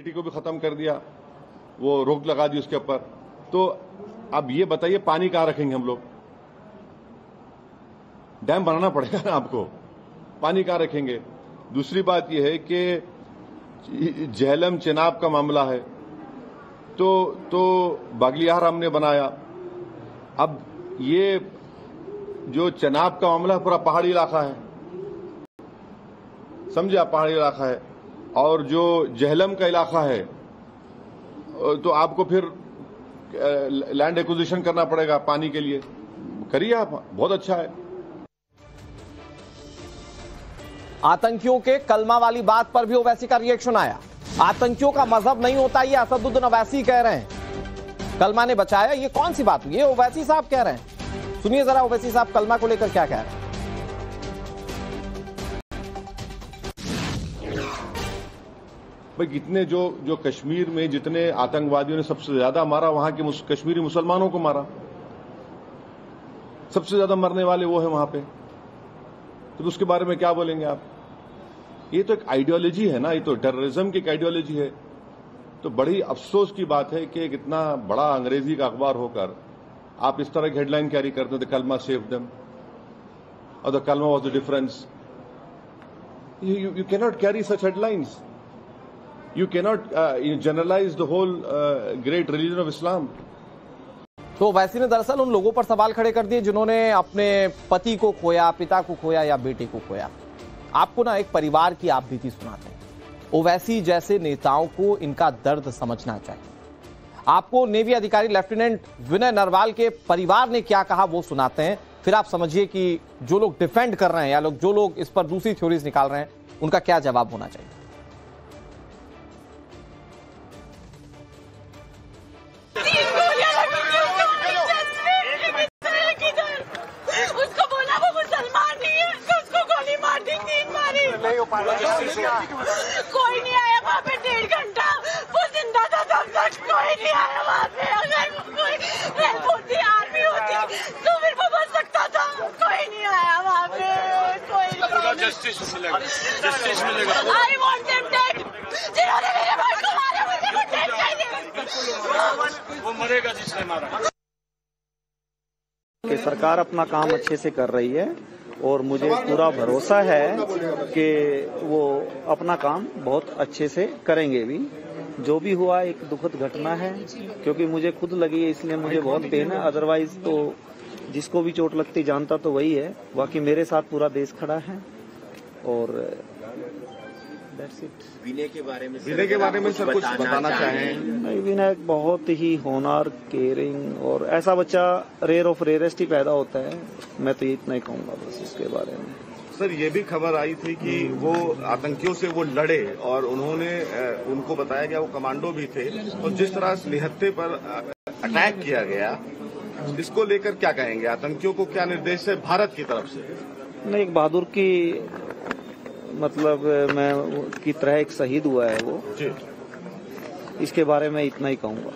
Validity को भी खत्म कर दिया, वो रोक लगा दी उसके ऊपर। तो अब ये बताइए पानी कहाँ रखेंगे हम लोग? डैम बनाना पड़ेगा ना आपको, पानी कहाँ रखेंगे? दूसरी बात यह है कि झेलम चेनाब का मामला है, तो बागलियार हमने बनाया। अब ये जो चेनाब का मामला है पूरा पहाड़ी इलाका है, समझे आप, पहाड़ी इलाका है। और जो झेलम का इलाका है तो आपको फिर लैंड एक्विजिशन करना पड़ेगा पानी के लिए। करिए आप, बहुत अच्छा है। आतंकियों के कलमा वाली बात पर भी ओवैसी का रिएक्शन आया। आतंकियों का मजहब नहीं होता, ये असदुद्दीन ओवैसी कह रहे हैं। कलमा ने बचाया, ये कौन सी बात हुई? ये ओवैसी साहब कह रहे हैं। सुनिए जरा ओवैसी साहब कलमा को लेकर क्या कह रहे हैं। भाई कितने जो कश्मीर में जितने आतंकवादियों ने सबसे ज्यादा मारा, वहां के कश्मीरी मुसलमानों को मारा। सबसे ज्यादा मरने वाले वो है वहां पे, तो उसके बारे में क्या बोलेंगे आप? ये तो एक आइडियोलॉजी है ना, ये तो टेररिज्म की एक आइडियोलॉजी है। तो बड़ी अफसोस की बात है कि इतना बड़ा अंग्रेजी का अखबार होकर आप इस तरह की हेडलाइन कैरी करते हैं, द कलमा सेव्ड देम और द कलमा was the difference. You can not carry such headlines. You cannot generalize the whole great religion of Islam. तो ओवैसी ने दरअसल उन लोगों पर सवाल खड़े कर दिए जिन्होंने अपने पति को खोया, पिता को खोया या बेटे को खोया। आपको ना एक परिवार की आप बीती सुनाते हैं। ओवैसी जैसे नेताओं को इनका दर्द समझना चाहिए। आपको नेवी अधिकारी लेफ्टिनेंट विनय नरवाल के परिवार ने क्या कहा वो सुनाते हैं, फिर आप समझिए कि जो लोग डिफेंड कर रहे हैं या जो लोग इस पर दूसरी थ्योरीज निकाल रहे हैं उनका क्या जवाब होना चाहिए। कोई नहीं आया वहाँ पे, 1.5 घंटा वो जिंदा था तब तक कोई नहीं आया वहाँ पे। अगर कोई हेल्प होती, आर्मी होती तो फिर वो बच सकता था। कोई नहीं आया वहाँ पे, कोई जस्टिस मिलेगा, जस्टिस मिलेगा। I want them dead. जिन्होंने मेरे भाई को मारा मुझे वो डेड चाहिए। वो मरेगा जिसने मारा। कि सरकार अपना काम अच्छे से कर रही है और मुझे पूरा भरोसा है कि वो अपना काम बहुत अच्छे से करेंगे भी। जो भी हुआ एक दुखद घटना है, क्योंकि मुझे खुद लगी है इसलिए मुझे बहुत पेन है। अदरवाइज तो जिसको भी चोट लगती जानता तो वही है। बाकी मेरे साथ पूरा देश खड़ा है और दैट्स इट। विनय के बारे में सर कुछ बताना चाहें? नहीं, विनय बहुत ही होनहार, केयरिंग और ऐसा बच्चा रेयर ऑफ रेयरेस्ट ही पैदा होता है। मैं तो इतना ही कहूंगा बस इसके बारे में। सर ये भी खबर आई थी कि वो आतंकियों से वो लड़े और उन्होंने उनको बताया गया वो कमांडो भी थे, और जिस तरह से निहत्थे पर अटैक किया गया, इसको लेकर क्या कहेंगे? आतंकियों को क्या निर्देश है भारत की तरफ से? नहीं, एक बहादुर की मतलब मैं की तरह एक शहीद हुआ है वो। इसके बारे में इतना ही कहूंगा।